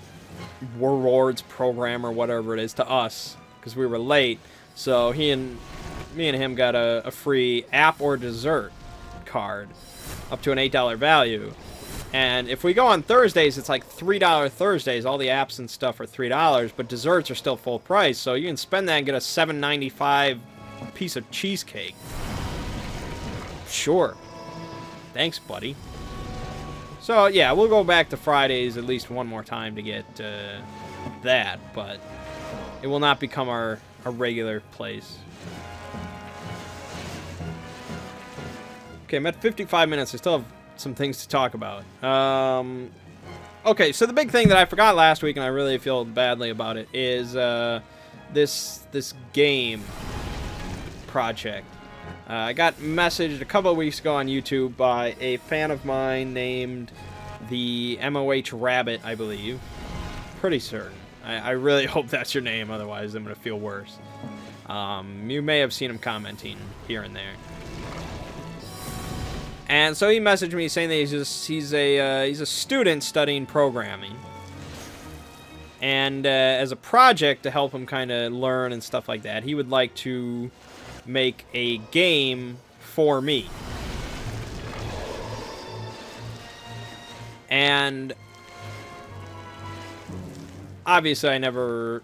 rewards program or whatever it is to us, because we were late. So me and him got a free app or dessert card, up to an $8 value. And if we go on Thursdays, it's like $3 Thursdays. All the apps and stuff are $3, but desserts are still full price. So you can spend that and get a $7.95 piece of cheesecake. Sure. Thanks, buddy. So, yeah, we'll go back to Fridays at least one more time to get that, but it will not become our regular place. Okay, I'm at 55 minutes. I still have some things to talk about. Okay, so the big thing that I forgot last week, and I really feel badly about it, is this game project. I got messaged a couple of weeks ago on YouTube by a fan of mine named the MOH Rabbit, I believe. Pretty certain. I really hope that's your name, otherwise I'm going to feel worse. You may have seen him commenting here and there. And so he messaged me saying that he's a student studying programming. And as a project to help him kind of learn and stuff like that, he would like to make a game for me. And obviously I never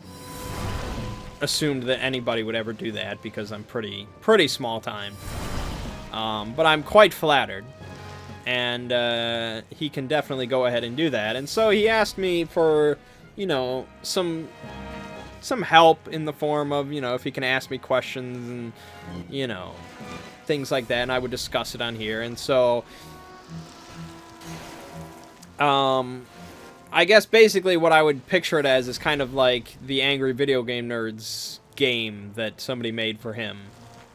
assumed that anybody would ever do that because I'm pretty small time. But I'm quite flattered, and he can definitely go ahead and do that. And so he asked me for, you know, some help in the form of, you know, if he can ask me questions and, you know, things like that, and I would discuss it on here. And so, I guess basically what I would picture it as is kind of like the Angry Video Game Nerds game that somebody made for him,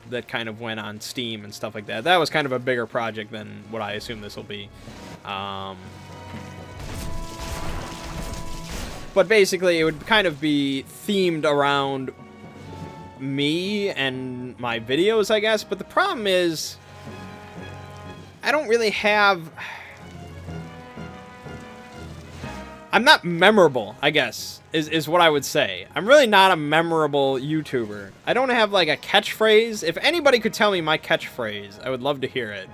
that kind of went on Steam and stuff like that. That was kind of a bigger project than what I assume this will be. But basically, it would kind of be themed around me and my videos, I guess. But the problem is, I don't really have... I'm not memorable, I guess, is what I would say. I'm really not a memorable YouTuber. I don't have, like, a catchphrase. If anybody could tell me my catchphrase, I would love to hear it.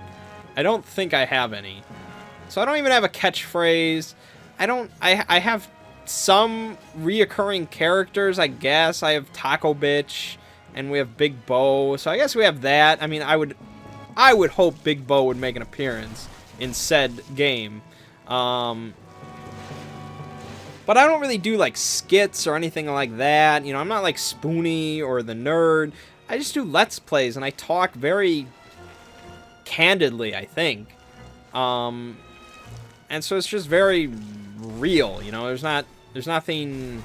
I don't think I have any. So I don't even have a catchphrase. I have some reoccurring characters, I guess. I have Taco Bitch, and we have Big Bo. So I guess we have that. I mean, I would hope Big Bo would make an appearance in said game. But I don't really do, like, skits or anything like that. You know, I'm not like Spoonie or The Nerd. I just do Let's Plays, and I talk very candidly, I think. And so it's just very real, you know? There's nothing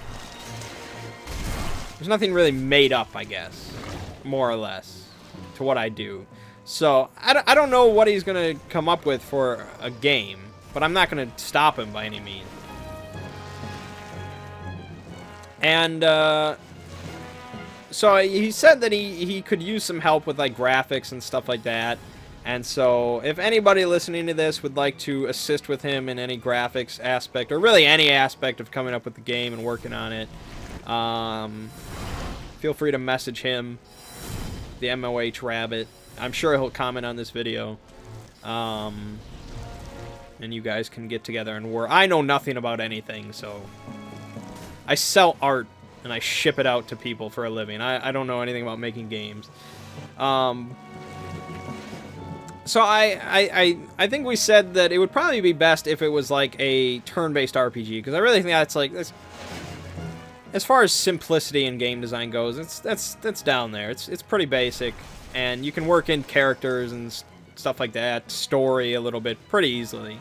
really made up, I guess, more or less, to what I do. So I don't know what he's going to come up with for a game, but I'm not going to stop him by any means. And, so he said that he could use some help with, like, graphics and stuff like that. And so if anybody listening to this would like to assist with him in any graphics aspect, or really any aspect of coming up with the game and working on it, feel free to message him, the MOH Rabbit. I'm sure he'll comment on this video. And you guys can get together and work. I know nothing about anything, so... I sell art, and I ship it out to people for a living. I don't know anything about making games. So I think we said that it would probably be best if it was like a turn-based RPG, because I really think that's like... as far as simplicity in game design goes, that's down there. It's pretty basic, and you can work in characters and stuff like that, story a little bit, pretty easily.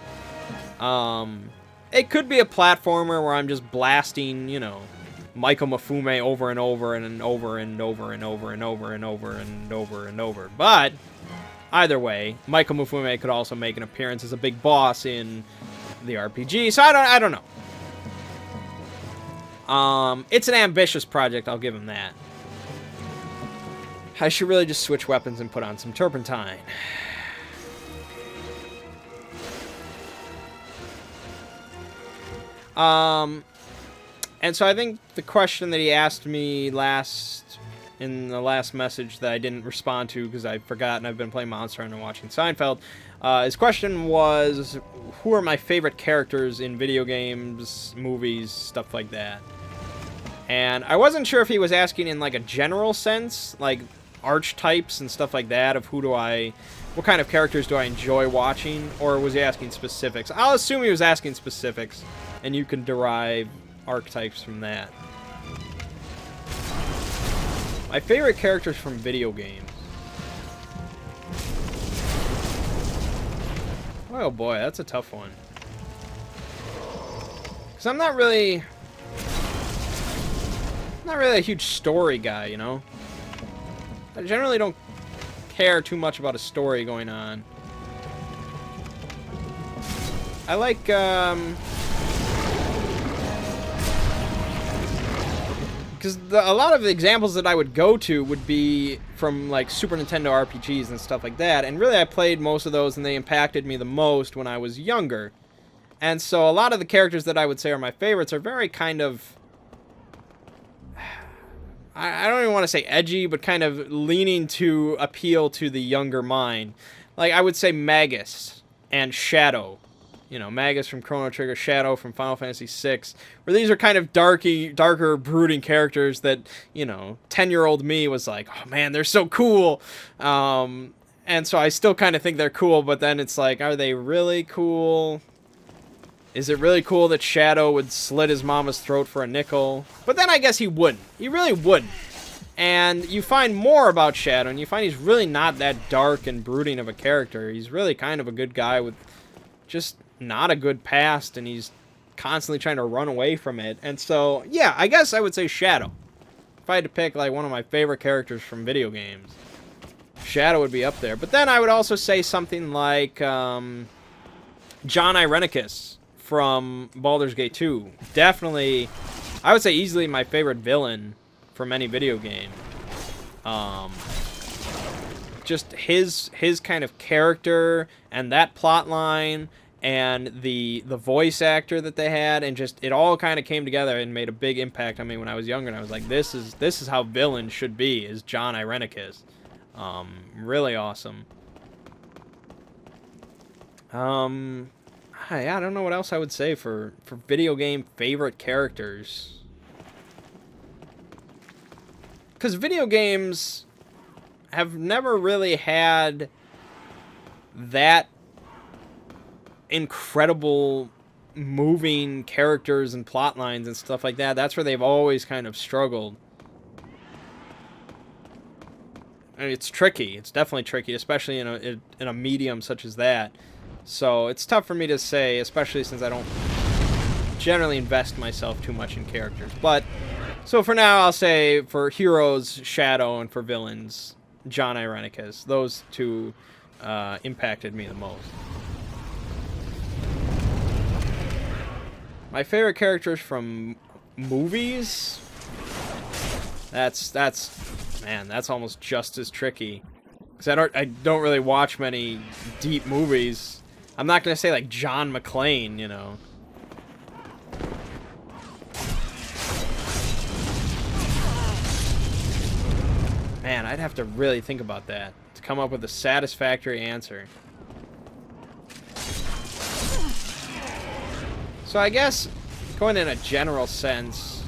It could be a platformer where I'm just blasting, you know, Michael Mafume over and over and over and over and over and over and over and over and over. But either way, Michael Mafume could also make an appearance as a big boss in the RPG. So I don't know. It's an ambitious project, I'll give him that. I should really just switch weapons and put on some turpentine. And so I think the question that he asked me in the last message that I didn't respond to because I forgot and I've been playing Monster Hunter and watching Seinfeld, his question was, who are my favorite characters in video games, movies, stuff like that? And I wasn't sure if he was asking in like a general sense, like archetypes and stuff like that, of what kind of characters do I enjoy watching, or was he asking specifics? I'll assume he was asking specifics, and you can derive archetypes from that. My favorite characters from video games. Oh boy, that's a tough one. Because I'm not really a huge story guy, you know? I generally don't care too much about a story going on. I like, because a lot of the examples that I would go to would be from, like, Super Nintendo RPGs and stuff like that, and really I played most of those, and they impacted me the most when I was younger. And so a lot of the characters that I would say are my favorites are very kind of, I don't even want to say edgy, but kind of leaning to appeal to the younger mind. Like, I would say Magus and Shadow. You know, Magus from Chrono Trigger, Shadow from Final Fantasy VI, where these are kind of darker, brooding characters that, you know, 10-year-old me was like, oh man, they're so cool. And so I still kind of think they're cool, but then it's like, are they really cool? Is it really cool that Shadow would slit his mama's throat for a nickel? But then I guess he wouldn't. He really wouldn't. And you find more about Shadow, and you find he's really not that dark and brooding of a character. He's really kind of a good guy with just not a good past, and he's constantly trying to run away from it. And so, yeah, I guess I would say Shadow. If I had to pick, like, one of my favorite characters from video games, Shadow would be up there. But then I would also say something like John Irenicus from Baldur's Gate 2. Definitely, I would say easily my favorite villain from any video game. Just his kind of character and that plot line and the voice actor that they had, and just it all kind of came together and made a big impact on me when I was younger, and I was like, this is how villains should be, is John Irenicus. Really awesome. I don't know what else I would say for video game favorite characters. Because video games have never really had that incredible moving characters and plot lines and stuff like that. That's where they've always kind of struggled. And it's tricky. It's definitely tricky, especially in a medium such as that. So it's tough for me to say, especially since I don't generally invest myself too much in characters. But so for now, I'll say for heroes, Shadow, and for villains, John Irenicus. Those two impacted me the most. My favorite characters from movies? That's almost just as tricky. Because I don't really watch many deep movies. I'm not going to say like John McClane, you know. Man, I'd have to really think about that to come up with a satisfactory answer. So I guess, going in a general sense,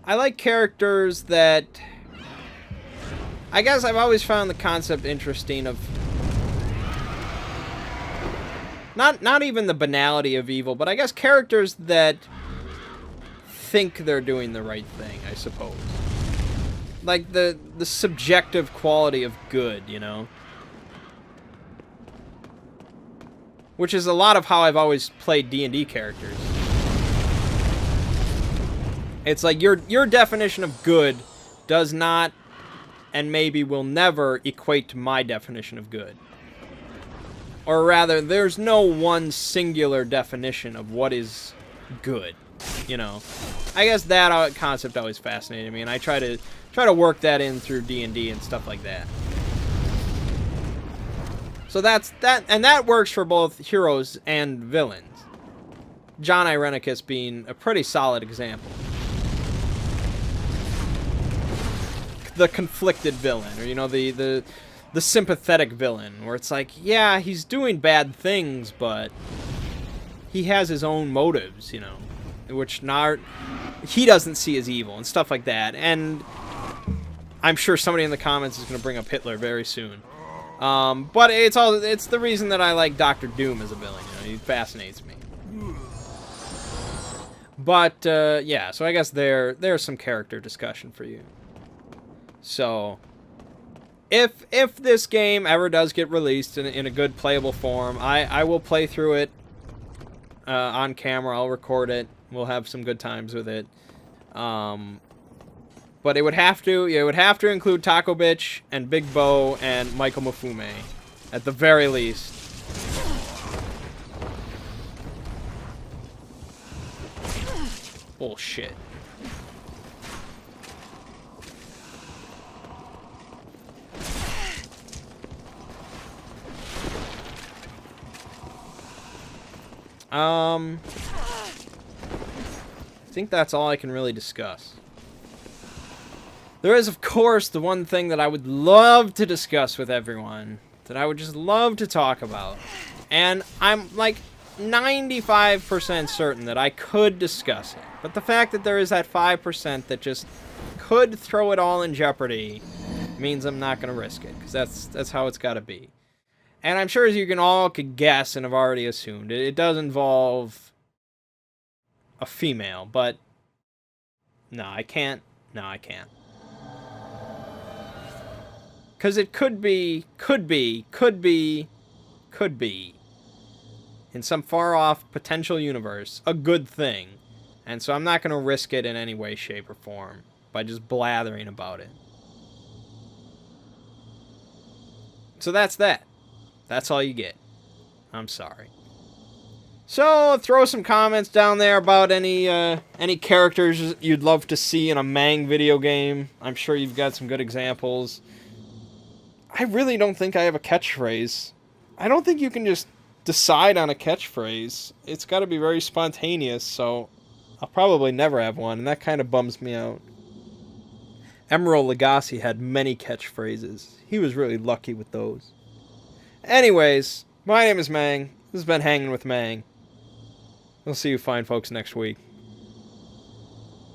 I like characters that, I guess I've always found the concept interesting of not even the banality of evil, but I guess characters that think they're doing the right thing, I suppose. Like the subjective quality of good, you know? Which is a lot of how I've always played D&D characters. It's like your definition of good does not, and maybe will never, equate to my definition of good. Or rather, there's no one singular definition of what is good, you know. I guess that concept always fascinated me, and I try to work that in through D&D and stuff like that. So that's that, and that works for both heroes and villains. John Irenicus being a pretty solid example. The conflicted villain, or, you know, the sympathetic villain, where it's like, yeah, he's doing bad things, but he has his own motives, you know, which he doesn't see as evil and stuff like that. And I'm sure somebody in the comments is going to bring up Hitler very soon. But it's the reason that I like Dr. Doom as a villain. You know, he fascinates me. But yeah, so I guess there's some character discussion for you. So if this game ever does get released in a good playable form, I will play through it on camera. I'll record it. We'll have some good times with it. But it would have to include Taco Bitch and Big Bo and Michael Mafume at the very least. Bullshit. I think that's all I can really discuss. There is, of course, the one thing that I would love to discuss with everyone, that I would just love to talk about. And I'm like 95% certain that I could discuss it. But the fact that there is that 5% that just could throw it all in jeopardy means I'm not going to risk it, because that's how it's got to be. And I'm sure as you can all could guess and have already assumed, it does involve a female, but no, I can't. No, I can't. Because it could be, in some far-off potential universe, a good thing. And so I'm not going to risk it in any way, shape, or form by just blathering about it. So that's that. That's all you get. I'm sorry. So throw some comments down there about any characters you'd love to see in a Mangg video game. I'm sure you've got some good examples. I really don't think I have a catchphrase. I don't think you can just decide on a catchphrase. It's got to be very spontaneous, so I'll probably never have one, and that kind of bums me out. Emerald Lagasse had many catchphrases. He was really lucky with those. Anyways, my name is Mangg. This has been Hanging with Mangg. We'll see you fine folks next week.